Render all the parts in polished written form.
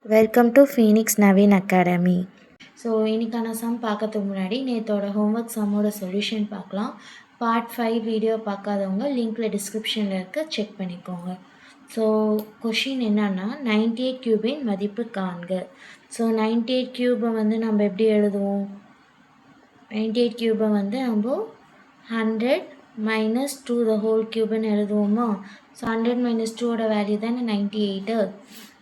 Welcome to Phoenix Naveen academy. So இன்றைக்கான some பார்க்கறதுக்கு முன்னாடி நேற்றோட ஹோம்ஒர்க் சம்மோட சொல்யூஷன் பார்க்கலாம். பார்ட் 5 வீடியோ பார்க்காதவங்க லிங்க்கில் டிஸ்கிரிப்ஷனில் இருக்க செக் பண்ணிக்கோங்க. ஸோ கொஷின் என்னன்னா 98 கியூபின் மதிப்பு காண்க. ஸோ 98 கியூபை வந்து நம்ம எப்படி எழுதுவோம்? 98 கியூபை வந்து நம்ம 100 minus 2 the whole cubeன்னு எழுதுவோமா? ஸோ 100 minus 2ஓட வேல்யூ தானே 98.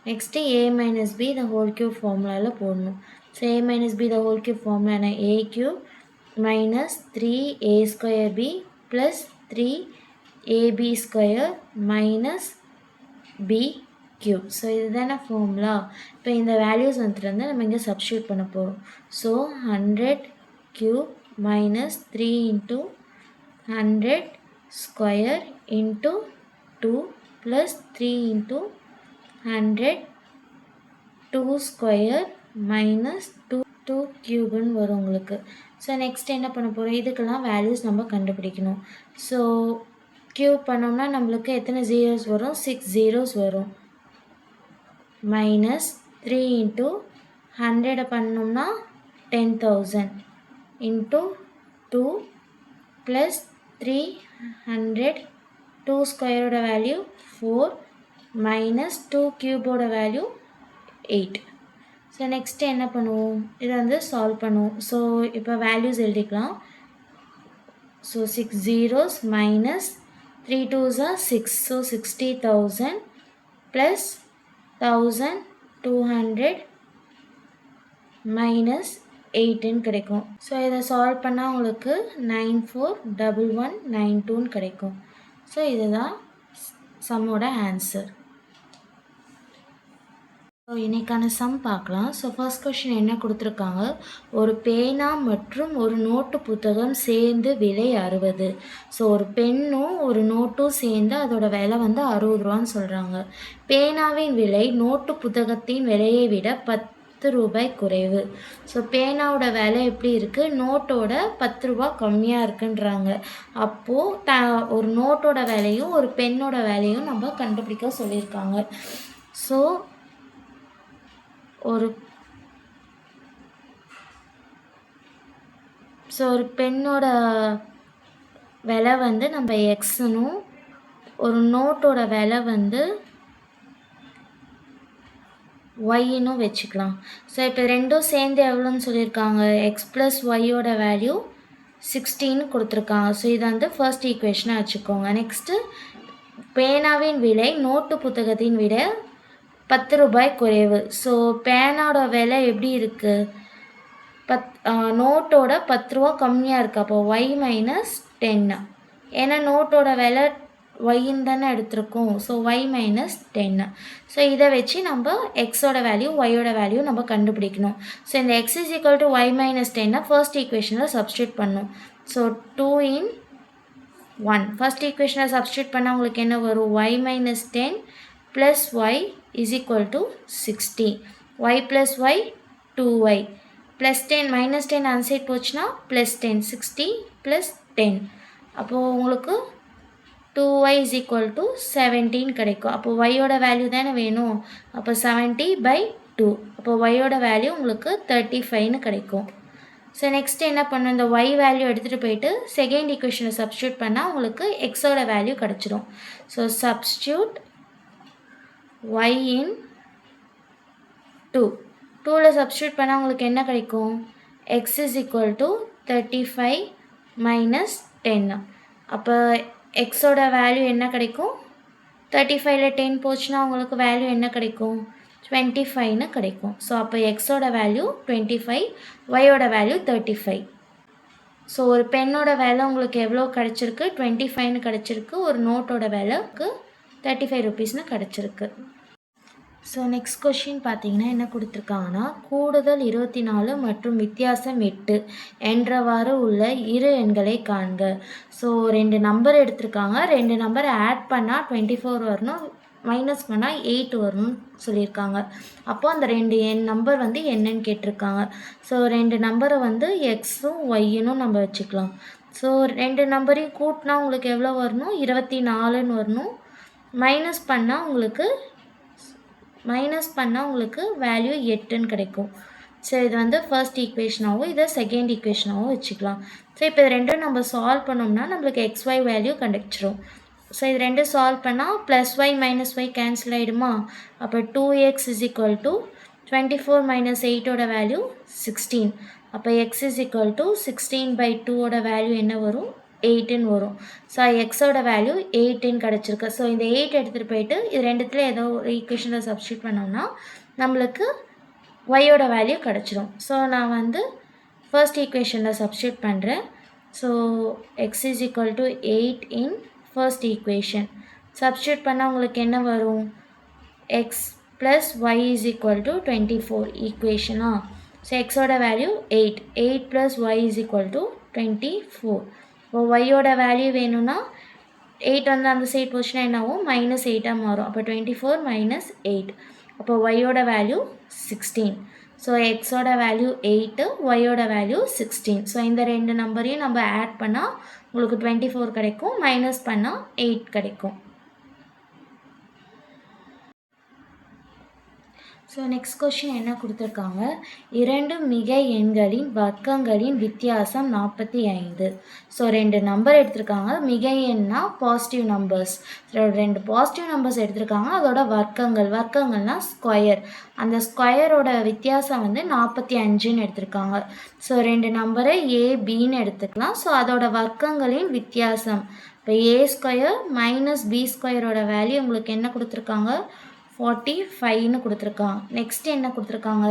Next a minus b the whole cube ஃபார்முலாவில் போடணும். So a minus b the whole cube formula என்ன? a cube minus 3a square b plus 3ab square minus b cube. So இதுதானே formula. இப்போ இந்த values வந்துட்டு நம்ம இங்கே சப்ஸ்டியூட் பண்ண போகிறோம். So 100 cube minus 3 into 100 square into 2 plus 3 into 100 2 square minus 2 cube வரும் உங்களுக்கு. ஸோ நெக்ஸ்ட் என்ன பண்ண போகிறோம்? இதுக்கெல்லாம் வேல்யூஸ் நம்ம கண்டுபிடிக்கணும். ஸோ கியூப் பண்ணோம்னா நம்மளுக்கு எத்தனை ஜீரோஸ் வரும்? 6 ஜீரோஸ் வரும். மைனஸ் 3 இன்ட்டு 100 பண்ணோம்னா 10,000 இன்ட்டு 2 ப்ளஸ் 300 2 ஸ்கொயரோட வேல்யூ 4 மைனஸ் 2 கியூபோட வேல்யூ 8. ஸோ நெக்ஸ்ட்டு என்ன பண்ணுவோம்? இதை வந்து சால்வ் பண்ணுவோம். ஸோ இப்போ வேல்யூஸ் எழுதிக்கலாம். So 6 zeros minus 3 2s are 6. So 60,000 plus 1200 minus 8ன்னு கிடைக்கும். ஸோ இதை சால்வ் பண்ணால் உங்களுக்கு 941192ன்னு கிடைக்கும். ஸோ இதுதான் சம்மோட ஆன்சர். ஸோ இன்றைக்கான சம் பார்க்கலாம். ஸோ ஃபர்ஸ்ட் கொஷின் என்ன கொடுத்துருக்காங்க? ஒரு பேனா மற்றும் ஒரு நோட்டு புத்தகம் சேர்ந்து விலை 60. ஸோ ஒரு பென்னும் ஒரு நோட்டும் சேர்ந்து அதோட விலை வந்து 60 ரூபான்னு சொல்கிறாங்க. பேனாவின் விலை நோட்டு புத்தகத்தின் விலையை விட 10 ரூபாய் குறைவு. ஸோ பேனாவோட விலை எப்படி இருக்குது? நோட்டோட 10 ரூபா கம்மியாக இருக்குன்றாங்க. அப்போது ஒரு நோட்டோட விலையும் ஒரு பென்னோட விலையும் நம்ம கண்டுபிடிக்க சொல்லியிருக்காங்க. ஸோ ஒரு பென்னோட விலை வந்து நம்ம எக்ஸ்னும் ஒரு நோட்டோட விலை வந்து ஒய்னும் வச்சுக்கலாம். ஸோ இப்போ ரெண்டும் சேர்ந்து எவ்வளோன்னு சொல்லியிருக்காங்க? எக்ஸ் ப்ளஸ் ஒய்யோட வேல்யூ 16 கொடுத்துருக்காங்க. ஸோ இதை வந்து ஃபர்ஸ்ட் ஈக்குவேஷனாக வச்சுக்கோங்க. நெக்ஸ்ட்டு பேனாவின் விலை நோட்டு புத்தகத்தின் விட 10 ரூபாய் குறைவு. ஸோ பேனாவோட விலை எப்படி இருக்குது? நோட்டோட 10 ரூபா கம்மியாக இருக்குது. அப்போ ஒய் மைனஸ் 10. ஏன்னா நோட்டோட விலை ஒய்ன்னு தானே எடுத்திருக்கோம். So Y minus 10. ஸோ இதை வச்சு நம்ம எக்ஸோட வேல்யூ ஒய்யோட வேல்யூ நம்ம கண்டுபிடிக்கணும். ஸோ இந்த x is equal to y minus 10 first ஈக்குவேஷனில் சப்ஸ்டியூட் பண்ணணும். ஸோ 2 in 1 ஃபர்ஸ்ட் ஈக்குவேஷனில் சப்ஸ்டியூட் பண்ணால் உங்களுக்கு என்ன வரும்? Y minus 10 plus y is equal to 60. Y plus y 2y plus 10 minus 10 அன்சைட் போச்சுன்னா ப்ளஸ் 10 60 ப்ளஸ் 10. அப்போது உங்களுக்கு 2y is equal to 17 கிடைக்கும். அப்போ yயோட வேல்யூ தானே வேணும். அப்போ 70/2. அப்போ yயோட வேல்யூ உங்களுக்கு 35ன்னு கிடைக்கும். ஸோ நெக்ஸ்ட் என்ன பண்ணணும்? இந்த y வேல்யூ எடுத்துகிட்டு போயிட்டு செகண்ட் ஈக்குவேஷனை சப்ஸ்டியூட் பண்ணால் உங்களுக்கு எக்ஸோட வேல்யூ கிடச்சிடும். ஸோ சப்ஸ்டியூட் y in 2ல் சப்ஸ்டியூட் பண்ணால் உங்களுக்கு என்ன கிடைக்கும்? x is equal to 35 minus 10. அப்போ எக்ஸோட வேல்யூ என்ன கிடைக்கும்? 35ல் 10 போச்சுன்னா உங்களுக்கு வேல்யூ என்ன கிடைக்கும்? 25ன்னு கிடைக்கும். ஸோ அப்போ எக்ஸோட வேல்யூ 25, ஒய்யோட வேல்யூ 35. ஸோ ஒரு பென்னோட வேலை உங்களுக்கு எவ்வளோ கிடச்சிருக்கு? 25ன்னு கிடச்சிருக்கு. ஒரு நோட்டோட வேலைக்கு 35 ருபீஸ்னு கிடச்சிருக்கு. ஸோ நெக்ஸ்ட் கொஷின் பார்த்தீங்கன்னா என்ன கொடுத்துருக்காங்கன்னா, கூடுதல் 24 மற்றும் வித்தியாசம் 8 என்றவாறு உள்ள இரு எண்களை காண்க. ஸோ 2 நம்பர் எடுத்திருக்காங்க. 2 நம்பரை ஆட் பண்ணால் 24 வரணும், மைனஸ் பண்ணால் 8 வரணும்னு சொல்லியிருக்காங்க. அப்போ அந்த 2 நம்பர் வந்து என்னன்னு கேட்டிருக்காங்க. ஸோ 2 நம்பரை வந்து எக்ஸும் ஒய்னும் நம்ம வச்சுக்கலாம். ஸோ 2 நம்பரையும் கூட்டினா உங்களுக்கு எவ்வளோ வரணும்? 24ன்னு வரணும். மைனஸ் பண்ணால் உங்களுக்கு மைனஸ் பண்ணால் உங்களுக்கு வேல்யூ 8ன்னு கிடைக்கும். ஸோ இது வந்து ஃபர்ஸ்ட் ஈக்குவேஷனாகவும் இதை செகண்ட் ஈக்குவேஷனாகவும் வச்சுக்கலாம். ஸோ இப்போ இது ரெண்டும் நம்ம சால்வ் பண்ணோம்னா நம்மளுக்கு XY வேல்யூ கிடைச்சிரும். ஸோ இது ரெண்டும் சால்வ் பண்ணால் +y - y கேன்சல் ஆகிடுமா? அப்போ 2x = 24 - 8ஓட வேல்யூ 16. அப்போ x = 16/2ஓட வேல்யூ என்ன வரும்? 8ன்னு வரும். ஸோ எக்ஸோட வேல்யூ 8ன்னு கிடச்சிருக்கு. ஸோ இந்த 8 எடுத்துகிட்டு போயிட்டு இது ரெண்டுத்துல ஏதோ ஒரு ஈக்குவேஷனில் சப்ஸ்டியூட் பண்ணோம்னா நம்மளுக்கு ஒய்யோட வேல்யூ கிடச்சிரும். ஸோ நான் வந்து ஃபர்ஸ்ட் ஈக்குவேஷனில் சப்ஸ்டியூட் பண்ணுறேன். So x = 8 in first equation substitute பண்ணால் உங்களுக்கு என்ன வரும்? x + y = 24 ஈக்குவேஷனா. ஸோ எக்ஸோட வேல்யூ 8 + y = 24. இப்போ ஒய்யோட வேல்யூ வேணும்னா 8 வந்து அந்த சைட் போச்சுன்னா என்ன ஆகும்? -8ஆக மாறும். அப்போ 24 - 8. அப்போ ஒய்யோட வேல்யூ 16. ஸோ எக்ஸோட வேல்யூ 8, ஒய்யோட வேல்யூ 16. ஸோ இந்த ரெண்டு நம்பரையும் நம்ம ஆட் பண்ணால் உங்களுக்கு 24 கிடைக்கும், மைனஸ் பண்ணால் 8 கிடைக்கும். ஸோ நெக்ஸ்ட் கொஷின் என்ன கொடுத்துருக்காங்க? 2 மிகை எண்களின் வர்க்கங்களின் வித்தியாசம் 45. ஸோ 2 நம்பர் எடுத்திருக்காங்க. மிகை எண்ணா பாசிட்டிவ் நம்பர்ஸ். 2 பாசிட்டிவ் நம்பர்ஸ் எடுத்திருக்காங்க. அதோட வர்க்கங்கள்னால் ஸ்கொயர். அந்த ஸ்கொயரோட வித்தியாசம் வந்து 45ன்னு எடுத்திருக்காங்க. ஸோ 2 நம்பரை ABன்னு எடுத்துக்கலாம். ஸோ அதோட வர்க்கங்களின் வித்தியாசம் இப்போ A² - B² வேல்யூ உங்களுக்கு என்ன கொடுத்துருக்காங்க? 45ன்னு கொடுத்துருக்காங்க. நெக்ஸ்ட் என்ன கொடுத்துருக்காங்க?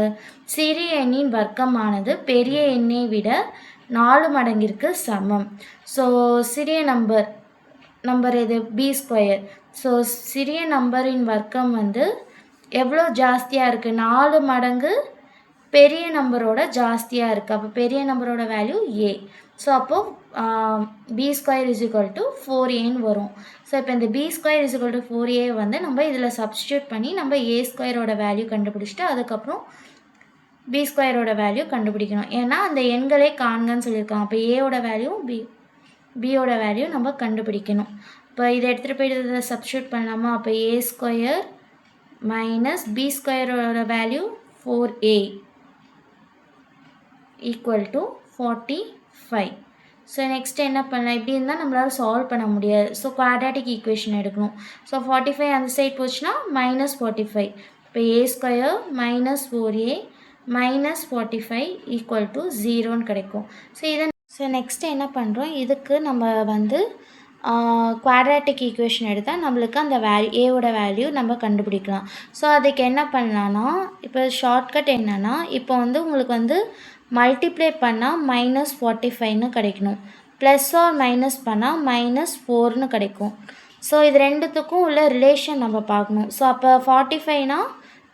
சிறிய எண்ணின் வர்க்கமானது பெரிய எண்ணை விட 4 மடங்கிற்கு சமம். ஸோ சிறிய நம்பர் எது? B². ஸோ சிறிய நம்பரின் வர்க்கம் வந்து எவ்வளோ ஜாஸ்தியாக இருக்குது? 4 மடங்கு பெரிய நம்பரோட ஜாஸ்தியாக இருக்குது. அப்போ பெரிய நம்பரோட வேல்யூ A. ஸோ அப்போது B² = 4Aன்னு வரும். ஸோ இப்போ இந்த B² = 4A வந்து நம்ம இதில் சப்ஸ்டியூட் பண்ணி நம்ம A² வேல்யூ கண்டுபிடிச்சிட்டு அதுக்கப்புறம் B² வேல்யூ கண்டுபிடிக்கணும். ஏன்னா அந்த எண்களே காண்கன்னு சொல்லியிருக்காங்க. அப்போ Aயோட வேல்யூ Bயோட வேல்யூ நம்ம கண்டுபிடிக்கணும். இப்போ இதை எடுத்துகிட்டு போய்ட்டு இதில் சப்ஸ்டியூட் பண்ணலாமா? அப்போ A² - B² value 4A = 45. So next என்ன பண்ணலாம்? இப்படி இருந்தால் நம்மளால் சால்வ் பண்ண முடியாது. ஸோ குவாட்ராட்டிக் ஈக்குவேஷன் எடுக்கணும். ஸோ 45 அந்த சைட் போச்சுன்னா -45. இப்போ A² - 4A - 45 = 0ன்னு கிடைக்கும். ஸோ நெக்ஸ்ட்டு என்ன பண்ணுறோம்? இதுக்கு நம்ம வந்து குவாட்ராட்டிக் ஈக்குவேஷன் எடுத்தால் நம்மளுக்கு அந்த ஏவோட வேல்யூ நம்ம கண்டுபிடிக்கலாம். ஸோ அதுக்கு என்ன பண்ணலான்னா இப்போ ஷார்ட்கட் என்னென்னா இப்போ வந்து உங்களுக்கு வந்து மல்டிப்ளை பண்ணால் -45ன்னு கிடைக்கணும். ப்ளஸ் ஆர் மைனஸ் பண்ணால் -4ன்னு கிடைக்கும். ஸோ இது ரெண்டுத்துக்கும் உள்ள ரிலேஷன் நம்ம பார்க்கணும். ஸோ அப்போ 45னா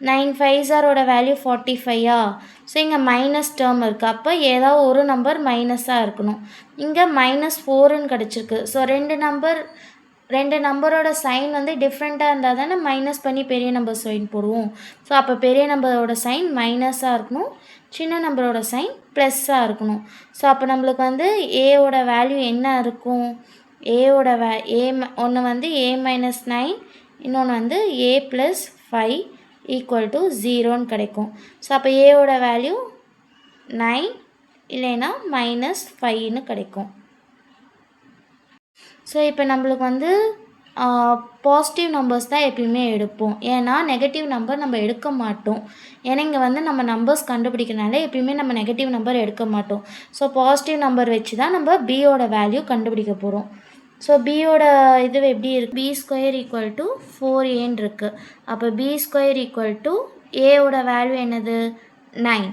9 5s வேல்யூ 45ஆ? ஸோ இங்கே மைனஸ் டேர்ம் இருக்குது. அப்போ ஏதாவது ஒரு நம்பர் மைனஸாக இருக்கணும். இங்கே -4ன்னு கிடச்சிருக்கு. ஸோ ரெண்டு நம்பரோட சைன் வந்து டிஃப்ரெண்ட்டாக இருந்தால் தானே மைனஸ் பண்ணி பெரிய நம்பர் சைன் போடுவோம். ஸோ அப்போ பெரிய நம்பரோட சைன் மைனஸாக இருக்கணும், சின்ன நம்பரோட சைன் ப்ளஸ்ஸாக இருக்கணும். ஸோ அப்போ நம்மளுக்கு வந்து ஏவோட வேல்யூ என்ன இருக்கும்? ஏவோட ஒன்று வந்து A - 9, இன்னொன்று வந்து A + 5 = 0ன்னு கிடைக்கும். ஸோ அப்போ ஏவோட வேல்யூ 9 இல்லைன்னா -5ன்னு கிடைக்கும். ஸோ இப்போ நம்மளுக்கு வந்து பாசிட்டிவ் நம்பர்ஸ் தான் எப்பயுமே எடுப்போம். ஏன்னா நெகட்டிவ் நம்பர் நம்ம எடுக்க மாட்டோம். ஏன்னா இங்கே வந்து நம்ம நம்பர்ஸ் கண்டுபிடிக்கிறனால எப்பயுமே நம்ம நெகட்டிவ் நம்பர் எடுக்க மாட்டோம். ஸோ பாசிட்டிவ் நம்பர் வச்சு தான் நம்ம Bயோட வேல்யூ கண்டுபிடிக்க போகிறோம். ஸோ Bயோட இது எப்படி இருக்குது? B² = 4Aன்னு இருக்குது. அப்போ B² = Aயோட வேல்யூ என்னது? 9.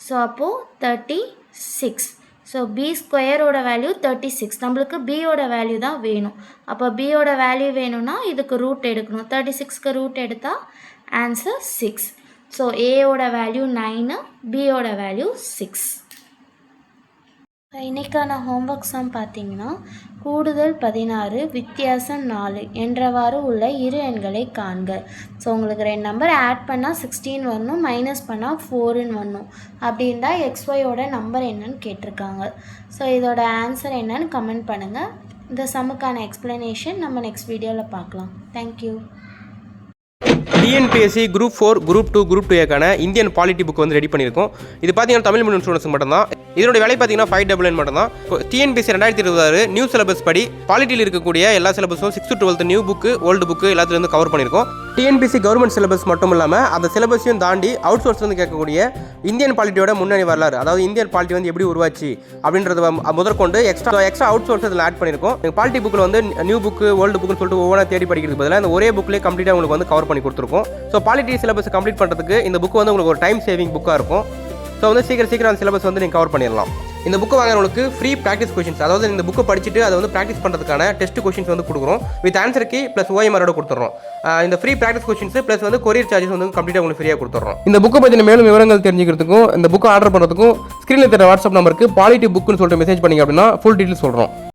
ஸோ அப்போது 36. So B² value 36. நம்மளுக்கு Bயோட வேல்யூ தான் வேணும். அப்போ Bயோட வேல்யூ வேணும்னா இதுக்கு ரூட் எடுக்கணும். 36க்கு ரூட் எடுத்தால் ஆன்சர் 6. ஸோ Aயோட வேல்யூ 9, Bயோட வேல்யூ 6. இன்றைக்கான ஹோம்ஒர்க் சம் பார்த்தீங்கன்னா கூடுதல் 16 வித்தியாசம் 4 என்றவாறு உள்ள இரு எண்களை காண்க. ஸோ உங்களுக்கு 2 நம்பர் ஆட் பண்ணால் 16 வரணும், மைனஸ் பண்ணால் 4ன்னு வரணும். அப்படி இருந்தால் XYயோட நம்பர் என்னன்னு கேட்டிருக்காங்க. ஸோ இதோட ஆன்சர் என்னன்னு கமெண்ட் பண்ணுங்கள். இந்த சம்முக்கான எக்ஸ்ப்ளனேஷன் நம்ம நெக்ஸ்ட் வீடியோவில் பார்க்கலாம். Thank you. TNPSC group 4 group 2 group 2க்கான இந்தியன் பாலிட்டி புக் வந்து ரெடி பண்ணியிருக்கோம். இது பார்த்தீங்கன்னா தமிழ் மீடியம் ஸ்டூடெண்ட்ஸ்க்கு மட்டும்தான். இதனுடைய விலை பார்த்தீங்கன்னா 599 மட்டும்தான். டிஎன்பிஎஸ்சி 2026 நியூ சிலபஸ் படி பாலிட்டியில் இருக்கக்கூடிய எல்லா சிலபஸும் 6th to 12th new book old book எல்லாத்துலேருந்து கவர் பண்ணியிருக்கோம். டிஎன்பிஎஸ்சி கவர்மெண்ட் சிலபஸ் மட்டும் இல்லாமல் அந்த சிலபஸையும் தாண்டி அவுட் சோர்ஸ்லேருந்து கேட்கக்கூடிய இந்தியன் பாலிட்டியோட முன்னணி வரலாறு, அதாவது இந்தியன் பாலிட்டி வந்து எப்படி உருவாச்சு அப்படின்றத முதற்கொண்டு எக்ஸ்ட்ரா அவுட் சோர்ஸ் அதில் ஆட் பண்ணியிருக்கோம். பாலிட்டி புக்கில் வந்து நியூ புக்கு ஓல்டு புக்குன்னு சொல்லிட்டு ஒவ்வொன்றா தேடி படிக்கிறதுக்கு பதிலாக அந்த ஒரே புக்லேயே கம்ப்ளீட்டாக உங்களுக்கு வந்து கவர் பண்ணி கொடுத்துருக்கோம். ஸோ பாலிட்டி சிலபஸ் கம்ப்ளீட் பண்ணுறதுக்கு இந்த புக் வந்து உங்களுக்கு ஒரு டைம் சேவிங் புக்காக இருக்கும். ஸோ வந்து சீக்கிரம் அந்த சிலபஸ் வந்து நீங்கள் கவர் பண்ணிடலாம். இந்த புக்கு வாங்குறவங்களுக்கு ஃப்ரீ ப்ராக்டிஸ் கொஷின்ஸ், அதாவது இந்த புக்கை படிச்சுட்டு அதை வந்து ப்ராக்டிஸ் பண்ணுறதுக்கான டெஸ்ட் கொஷின்ஸ் வந்து கொடுக்குறோம். With answer key plus OMR கொடுத்துறோம். இந்த ஃப்ரீ ப்ராக்டிஸ் கொஷின்ஸ் ப்ளஸ் வந்து கொரியர் சார்ஜஸ் வந்து கம்ப்ளீட்டாக உங்களுக்கு ஃப்ரீயாக கொடுத்துறோம். இந்த புக்கை பற்றின மேலும் விவரங்கள் தெரிஞ்சுக்கிறதுக்கும் இந்த புக்கை ஆர்டர் பண்ணுறதுக்கும் ஸ்க்ரீனில் தர வாட்ஸ்அப் நம்பருக்கு பாலிட்டி புக்குன்னு சொல்லிட்டு மெசேஜ் பண்ணிங்க அப்படின்னா ஃபுல் டீட்டெயில் சொல்கிறோம்.